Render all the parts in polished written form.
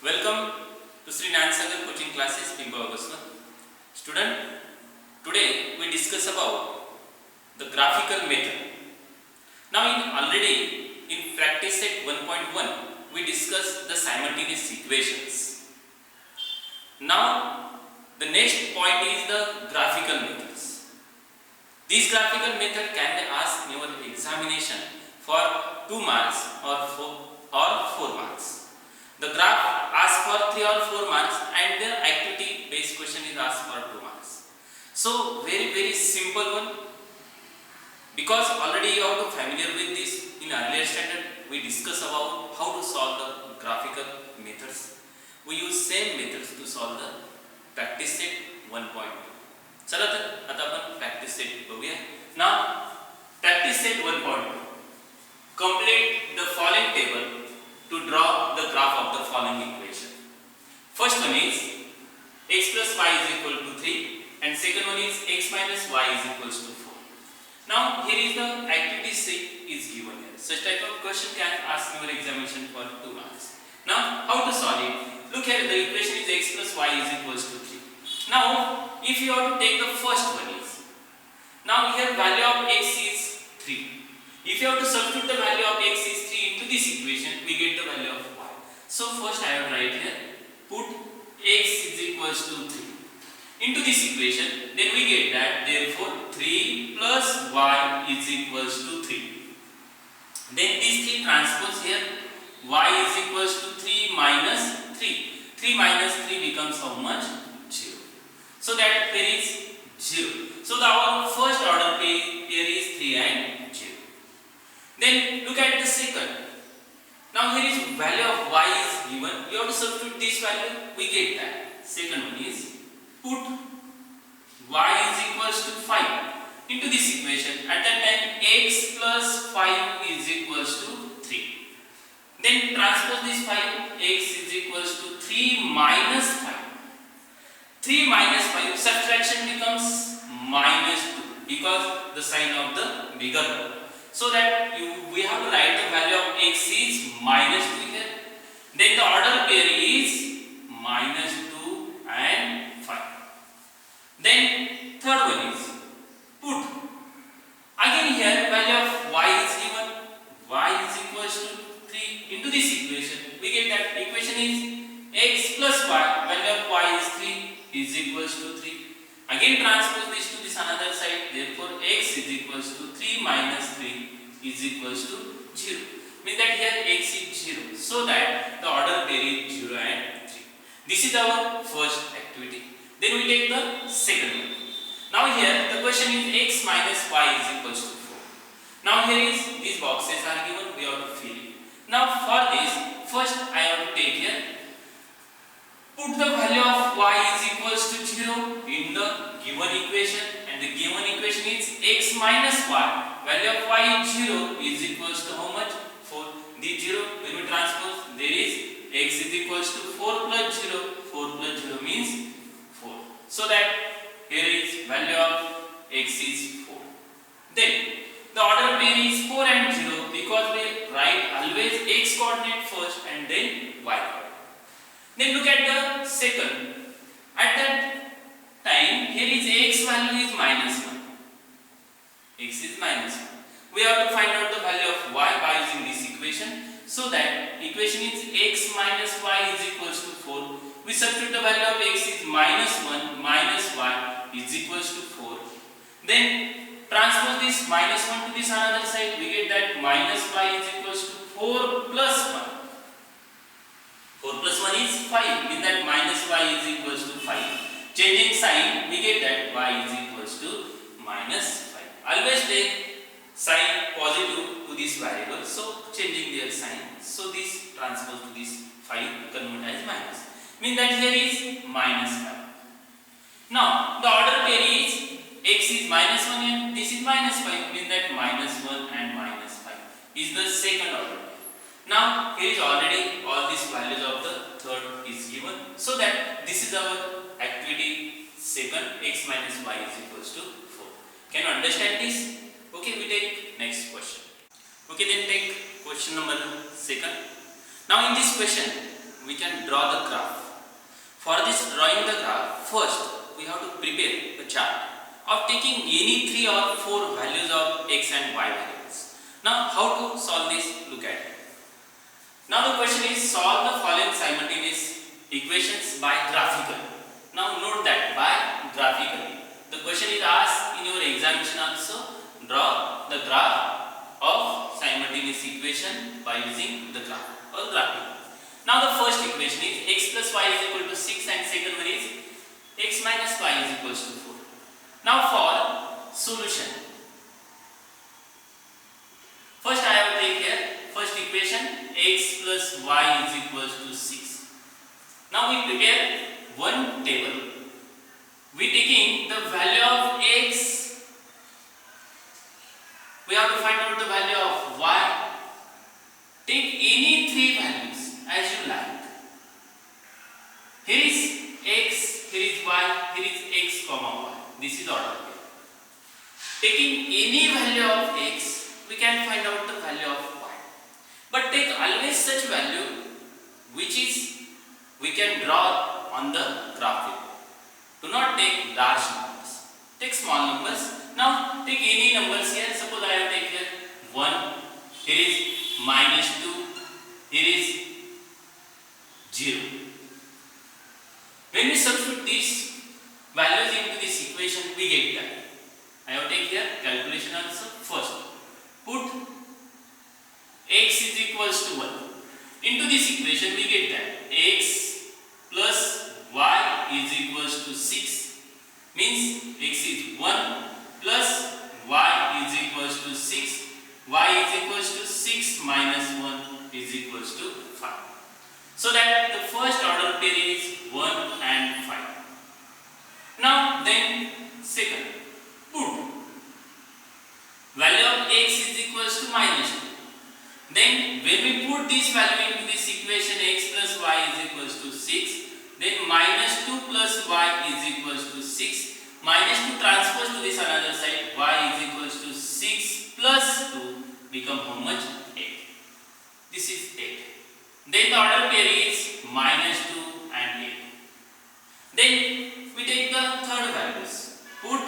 Welcome to Sri Nansagar coaching classes Pimpa Augustna. Student, today we discuss about the graphical method. Now in practice set 1.1 we discussed the simultaneous equations. Now the next point is the graphical methods. This graphical method can be asked in your examination for 2 marks or 4 marks. The graph asks for 3 or 4 marks and the activity based question is asked for 2 marks. So very simple one, because already you are familiar with this. In earlier standard we discuss about how to solve the graphical methods. We use same methods to solve the practice set 1.2. चला तर आता आपण practice set बघूया. Now practice set 1.2. Complete the following table to draw the graph of the following equation. First one is x plus y is equal to 3 and second one is x minus y is equals to 4. Now here is the activity set is given here. Such type of question can ask in your examination for 2 marks. Now how to solve it? Look here, the equation is x plus y is equals to 3. Now if you have to take the first one is, now here value of x is 3. If you have to substitute the value of x is 3 into this equation, we get the value of y. So first I have write here, put x is equals to 3 into this equation, then we get that therefore 3 plus y is equals to 3. Then this 3 transpose here, y is equals to 3 minus 3. 3 minus 3 becomes how much? 0. So that there is 0. So our first order pair is 3 and 0. Then look at the second. Now here is value of y is given. You have to substitute this value. We get that. Second one is put y is equals to 5 into this equation. At that time x plus 5 is equals to 3. Then transpose this 5. X is equals to 3 minus 5. 3 minus 5 subtraction becomes minus 2 because the sign of the bigger number. So that we have to write the value of x is minus 2 here. Then the order pair is minus 2 and 5. Then third one is put. Again here value of y is given. Y is equals to 3 into this equation. We get that equation is x plus y. Value of y is 3 is equals to 3. Again transpose this to this another side. Therefore x is equals to 3 minus 3 is equals to 0. Means that here x is 0. So that the order pair is 0 and 3. This is our first activity. Then we take the second one. Now here the question is x minus y is equals to 4. Now here is these boxes are given. We have to fill it. Now for this first I have to take here. Put the value of y is equals to 0 in the given equation, and the given equation is x minus y. Value of y is 0 is equals to how much? 4. The 0 when we transpose, there is x is equals to 4 plus 0. 4 plus 0 means 4. So that here is value of x is 4. Then the order pair is 4 and 0 because we write always x coordinate first and then y coordinate. Then look at the second. At that time here is x value is minus 1. X is minus 1. We have to find out the value of y by using this equation. So that equation is x minus y is equals to 4. We substitute the value of x is minus 1 minus y is equals to 4. Then transpose this minus 1 to this another side. We get that minus y is equals to 4 plus 1. 4 plus 1 is 5. Means that minus y is equals to 5. Changing sign, we get that y is equals to minus 5. Always take sign positive to this variable. So changing their sign. So this transpose to this 5 convert as minus. Means that here is minus 5. Now the order pair is x is minus 1 and this is minus 5. Means that minus 1 and minus 5 is the second order pair. Now here is already all these values of the third is given. So that this is our activity second, x minus y is equals to 4. Can you understand this? Okay, we take next question. Okay, then take question number second. Now in this question we can draw the graph. For this drawing the graph, first we have to prepare a chart of taking any 3 or 4 values of x and y variables. Now how to solve this? Look at it. Now the question is, solve the following simultaneous equations by graphical. Now note that by graphically. The question is asked in your examination also. Draw the graph of simultaneous equation by using the graph or graphic. Now the first equation is x plus y is equal to 6 and second one is x minus y is equals to 4. Now for solution, first I have to take here first equation x plus y is equals to 6. Now we prepare one table. We taking the value of x. We have to find out the value of y. Take any 3 values as you like. Here is x, here is y, here is x comma y. This is order. Taking any value of x, we can find out the value of y. But take always such value which is we can draw on the graphic. Do not take large numbers. Take small numbers. Now take any numbers here. Suppose I have take here 1, here is minus 2, here is 0. When we substitute these values into this equation, we get that. I have take here calculation also. First, put x is equals to 1. Into this equation, we get that x plus y is equals to 6. Means x is 1 plus y is equals to 6. Y is equals to 6 minus 1 is equals to 5. So that the first order pair is 1 and 5. Now then second, put value of x is equals to minus 2. Then when we put this value into this equation, x plus y is equals to 6. Then minus 2 plus y is equals to 6. Minus 2 transpose to this another side, y is equals to 6 plus 2 become how much? 8. This is 8. Then the order pair is minus 2 and 8. Then we take the third values. Put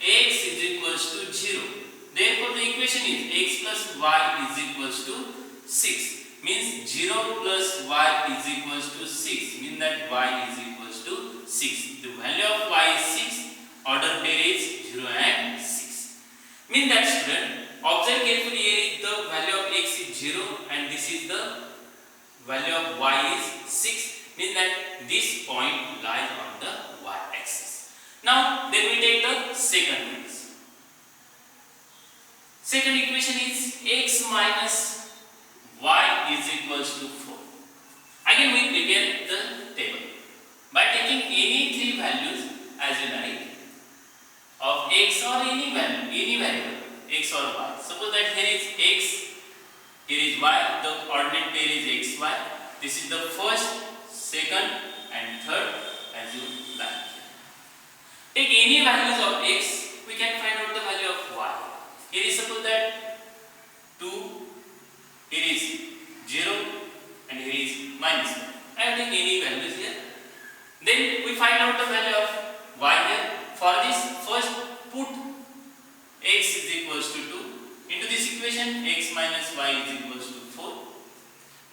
x is equals to 0. Therefore the equation is x plus y is equals to 6. Means 0 plus y is equals to 6. Means that y is equals to 6. The value of y is 6. Order pair is 0 and 6. Means that student, observe carefully, here is the value of x is 0 and this is the value of y is 6. Means that this point lies on the y axis. Now then we take the second one. Second equation is x minus y is equals to 4. Again we prepare the table by taking any 3 values as you like of x or any variable x or y. Suppose that here is x, here is y, the ordinate pair is xy. This is the first, second and third as you like. Take any values of x, we can find out the value of y. Here is suppose that 2, here is 0 and here is minus 1. I have taken any values here. Then we find out the value of y here. For this, first put x is equals to 2. Into this equation, x minus y is equals to 4.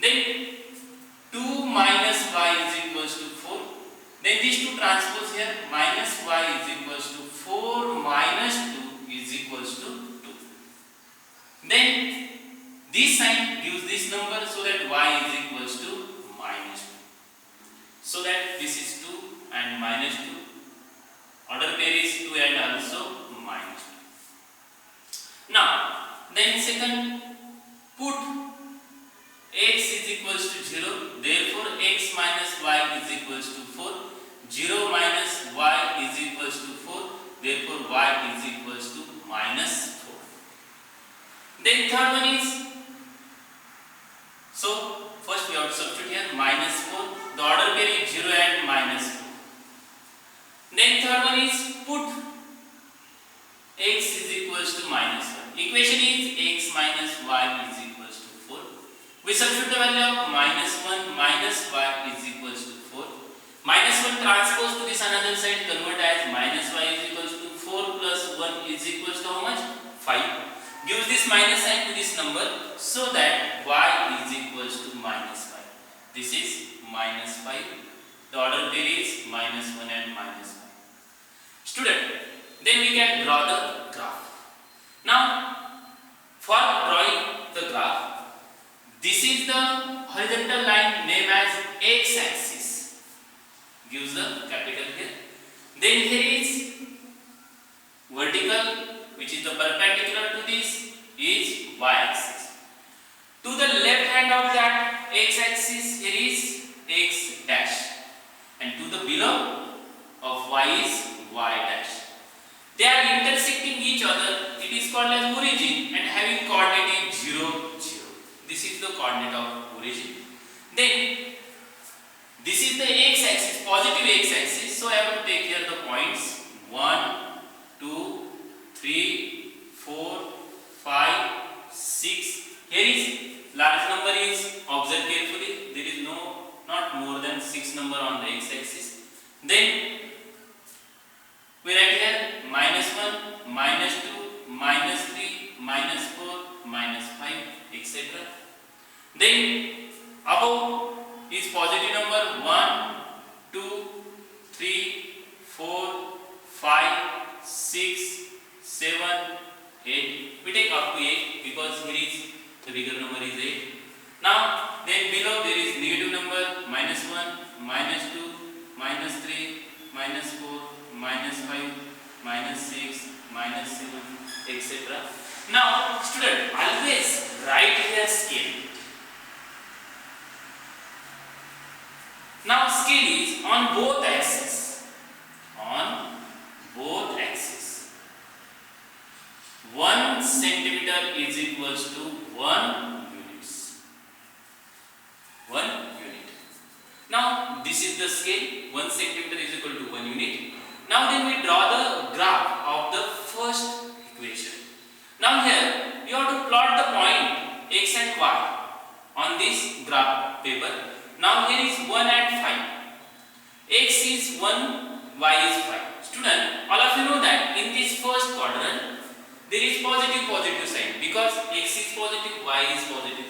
Then 2 minus y is equals to 4. Then these two transpose here, minus y is equals to 4 minus 2 is equals to 2. Then this sign gives this number so that y is equals to minus 2. So that this is 2 and minus 2. Order pair is 2 and also minus 2. Now, then second, put x is equals to 0. Therefore, x minus y is equals to 4. 0 minus y is equals to 4. Therefore, y is equals to minus 4. Then third one is, so first we have to substitute here minus 4. The order pair is 0 and minus 4. Then third one is put x is equals to minus 1. Equation is x minus y is equals to 4. We substitute the value of -1 minus y is equals to 4. -1 transpose to this another side, convert as -y is equals to 4 plus 1 is equals to how much? 5. Use this minus sign to this number so that y is equals to -5. This is -5. The order pair is -1 and -5. Student, then we can draw the graph. Now, for drawing the graph, this is the horizontal line named as x-axis. Gives the capital here. Then here is vertical, which is the perpendicular to this, is y-axis. To the left hand of that x-axis, here is x dash, and to the below of y is y dash. They are intersecting each other. It is called as origin and having coordinate 0, 0. This is the coordinate of origin. Then this is the x-axis, positive x-axis. So I have to take here the points 1, 2, 3, 4, 5, 6. Here is large number is, observe carefully. There is not more than 6 number on the x-axis. Then we write here -1, -2, -3, -4, -5, etc. Then above is positive number 1, 2, 3, 4, 5, 6, 7, 8. We take up to 8 because here is the bigger number is 8. Now then below there is negative number -1, -2, -3, -4, -5, -6, -7, etc. Now student, always write here scale. Now scale is on both axes. On both axes. 1 centimeter is equals to 1 units. 1 unit. Now this is the scale. 1 centimeter is equal to 1 unit. Now then we draw the graph of the first equation. Now here you have to plot the point x and y on this graph paper. Now here is 1 and 5. X is 1, y is 5. Student, all of you know that in this first quadrant there is positive sign because x is positive, y is positive.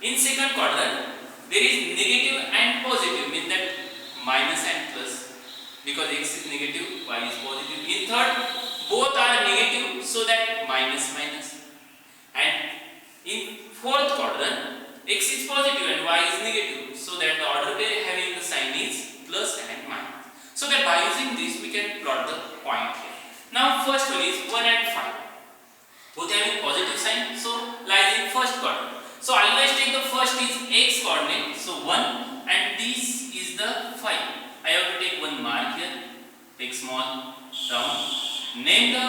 In second quadrant there is negative and positive, means that minus and plus, because x is negative, y is positive. In third, both are negative, so that minus. And in fourth quadrant, x is positive and y is negative, so that the order pair having the sign is plus and minus. So that by using this we can plot the point here. Now first one is 1 and 5. Both having positive sign, so lies in first quadrant. So always take the first is x coordinate, so 1, and this is the 5. I have to take one mark here, take small round, name the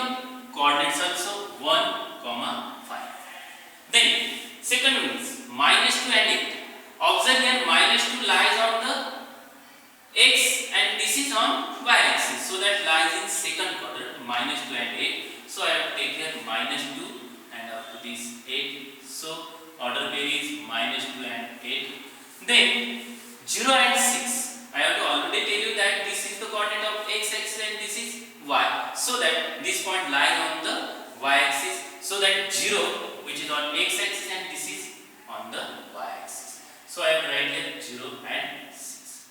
coordinates also 1, 5. Then second one is -2 and 8. Observe here -2 lies on the x and this is on y axis, so that lies in second quadrant, -2 and 8. So I have to take here -2 and up to this 8. So order pair is -2 and 8. Then 0 and 6. I have to already tell you that this is the coordinate of x axis and this is y. So that this point lies on the y axis. So that 0, which is on x axis, and this is on the y axis. So I have to write here 0 and 6.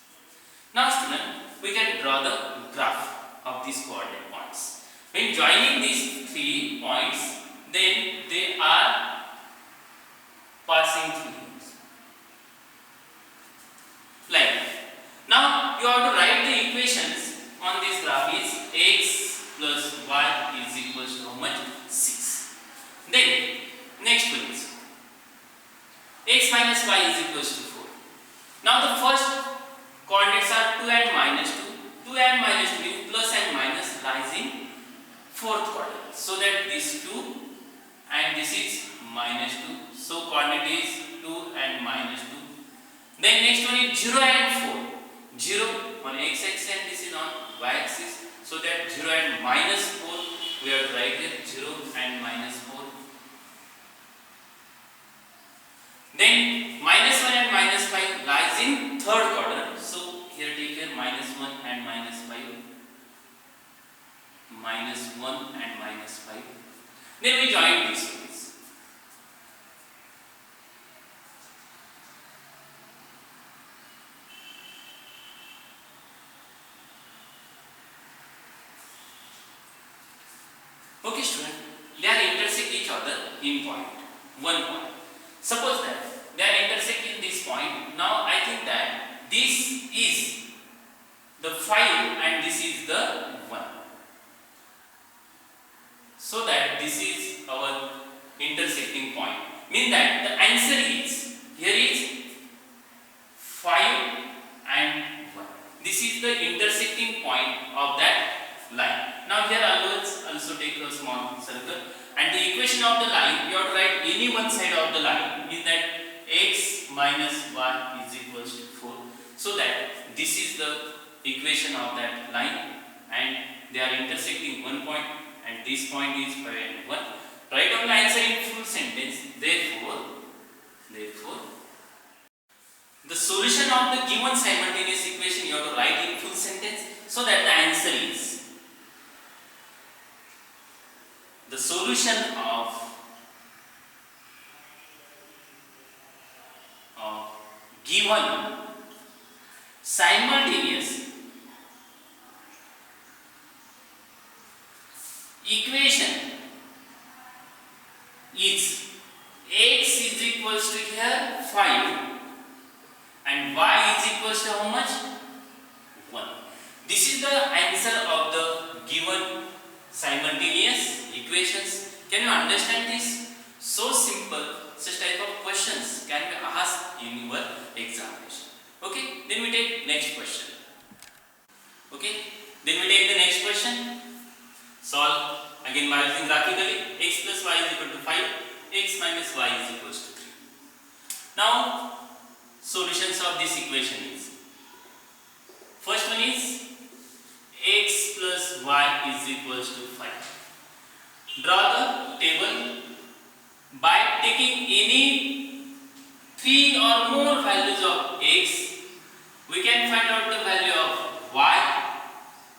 Now student, we can draw the graph of these coordinate points. When joining these 3 points, then they are passing through. Like now you have to write the equations on this graph is x plus y is equals to how much? 6. Then next one is x minus y is equals to 4. Now the first coordinates are 2 and -2. 2 and -2 is plus and minus lies in fourth quadrant. So that this 2 and this is -2. So coordinate is 2 and -2. Then next one is 0 and 4. 0 on x axis and this is on y axis. So that 0 and -4 we have to write here 0 and -4. Then third quadrant. So here take here -1 and -5, -1 and -5. Then we join these ones. Okay student, they are intersect each other in point, one point. Suppose that they are intersect in this point. Now I think that this is the 5 and this is the 1. So that this is our intersecting point. Mean that the answer is, here is 5 and 1. This is the intersecting point of that line. Now here also take a small circle, and the equation of the line, you have to write any one side of the line, means that x minus y is equals to 4. So that this is the equation of that line, and they are intersecting one point, and this point is 5 and 1. Write down the answer in full sentence. Therefore, the solution of the given simultaneous equation you have to write in full sentence, so that the answer is, the solution of given simultaneous equation is x is equals to here 5 and y is equals to how much? 1. This is the answer of the given simultaneous equations. Can you understand this? So simple, such type of questions can be asked in your examination. Okay, then we take next question. Okay, then we take the next question. Solve again by using graphically. X plus y is equal to 5, x minus y is equals to 3. Now, solutions of this equation is, first one is x plus y is equals to 5. Draw the table by taking any 3 or more values of x. We can find out the value of y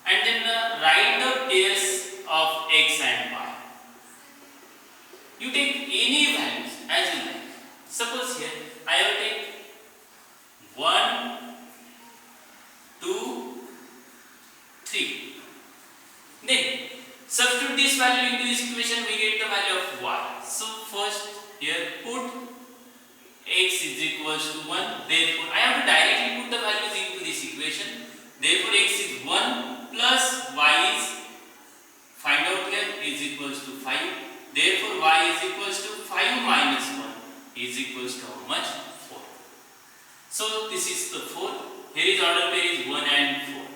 and then write the pairs of x and y. You take any values as you like. Suppose here I will take 1, 2, 3. Then substitute this value into this equation, we get the value of y. So first here put x is equals to 1. Therefore I have to directly put the values into this equation. Therefore x is 1 plus y is, find out here, is equals to 5. Therefore y is equals to 5 minus 1 is equals to how much? 4. So this is the 4. Here is order pair is 1 and 4.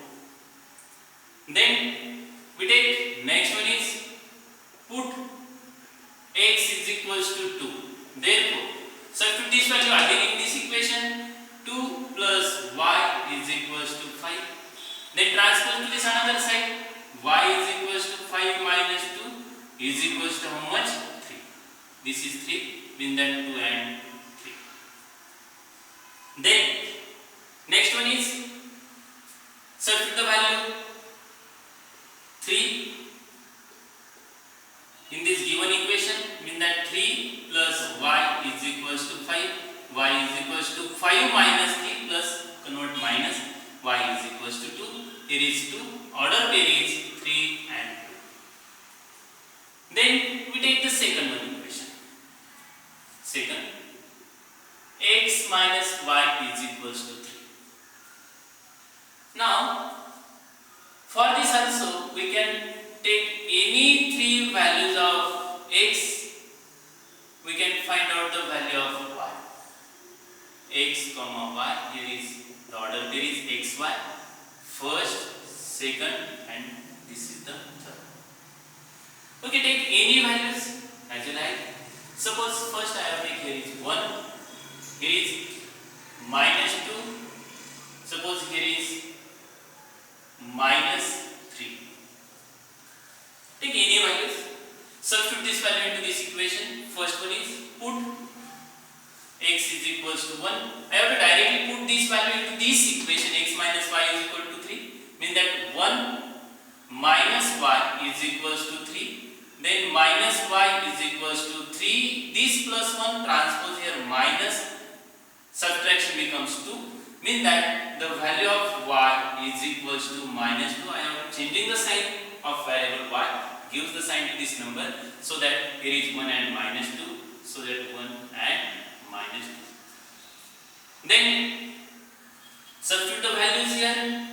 Then we take next one is put x is equals to 2. Therefore substitute this value again in this equation. 2 plus y is equals to 5. Then transfer to this another side. Y is equals to 5 minus 2 is equals to how much? 3. This is 3. Mean that 2 and 3. Then next one is substitute the value 3 in this given equation. Mean that 3 plus y is equals to 5. Y is equals to 5 minus 3 plus convert minus y is equals to 2. Here is 2. Order pair is 3 and 2. Then we take the second one equation. Second, x minus y is equals to 3. Now, for this also we can take any 3 values of x, we can find out the value of y. X comma y, here is the order pair is xy, first, second and this is the third. Okay, take any values as you like. Suppose first I have take here is 1, here is minus 2, suppose here is minus 3. Take any values, substitute this value into this equation. First one is put x is equals to 1. I have to directly put this value into this equation, x minus y is equal to 3. Mean that 1 minus y is equals to 3. Then minus y is equals to 3. This plus 1 transpose here minus, subtraction becomes 2. Mean that the value of y is equals to minus 2. I am changing the sign of variable y, gives the sign to this number, so that here is 1 and minus 2, so that 1 and minus 2. Then substitute the values here.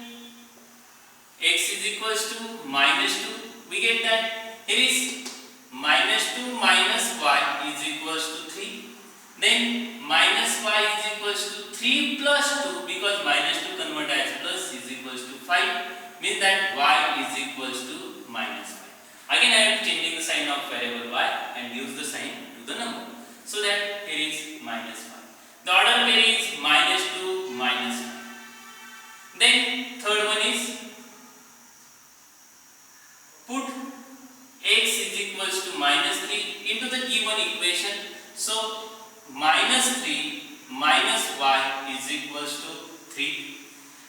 X is equals to minus 2. We get that here is minus 2 minus y is equals to 3. Then minus y is equals to 3 plus 2, because minus 2 convert as plus, is equals to 5. Means that y is equals to minus 5. Again I am changing the sign of variable y and use the sign to the number, so that here is minus 5. The order pair is minus 2 minus 5. Then third one is put x is equals to minus 3 into the given equation. So minus 3 minus y is equals to 3.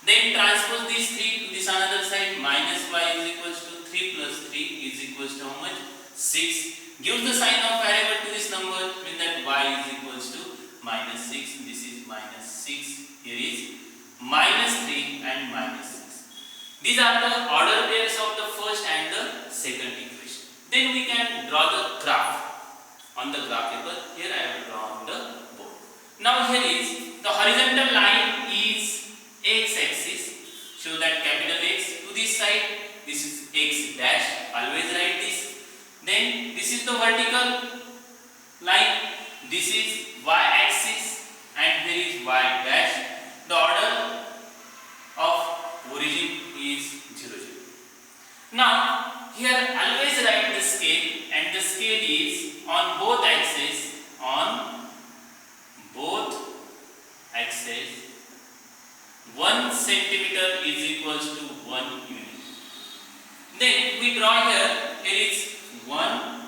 Then transpose this 3 to this another side. Minus y is equals to 3 plus 3 is equals to how much? 6. Gives the sign of variable to this number, means that y is equals to minus 6. This is minus 6. Here is minus 3 and minus 6. These are the order pairs of the first and the second equation. Then we can draw the graph on the graph paper. Here I have drawn on the board. Now here is the horizontal line is x-axis. Show that capital X to this side. This is x dash. Always write this. Then this is the vertical line. This is y-axis and here is y dash. The order of origin is 0, 0. Now here always write the scale, and the scale is on both axes. On both axes 1 centimeter is equals to 1 unit. Then we draw here. Here is 1,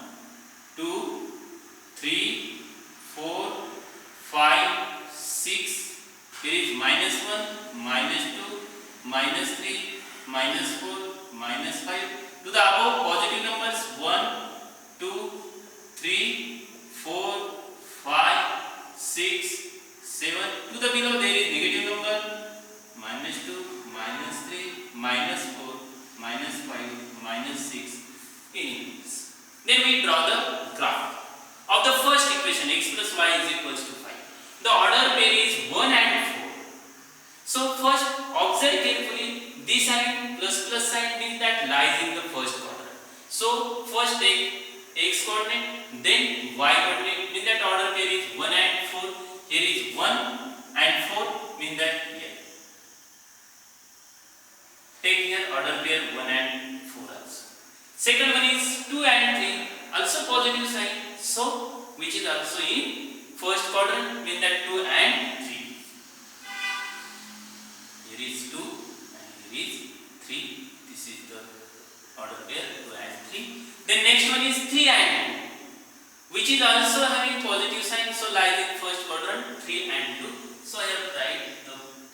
2, 3, 4, 5, 6. Here is minus 1, minus 2, minus 3, minus 4, minus 5. To the above positive numbers 1, 2, 3, 4, 5, 6, 7. To the below there is negative number minus 2, minus 3, minus 4, minus 5, minus 6 in units. Then we draw the graph of the first equation, x plus y is equals to 5. The order pair is 1 and 4. So first observe carefully, this sign plus plus sign means that lies in the first quadrant. So first take x coordinate, then y coordinate, means that order pair is 1 and 4. Here is 1 and 4, means that here. Take here order pair 1 and 4 also. Second one is 2 and 3, also positive sign. So which is also in first quadrant, means that 2 and 3. Here is 2 and here is 3. This is the order pair 2 and 3. Then next one is 3 and 2, which is also having positive sign, so lies in first quadrant, 3 and 2. So I have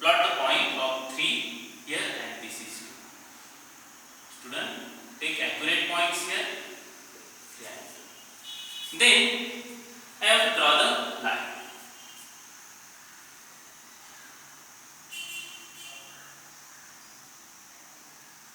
plot the point of 3 here, and this is 2. Student, take accurate points here. 3 and 2. Then I have to draw the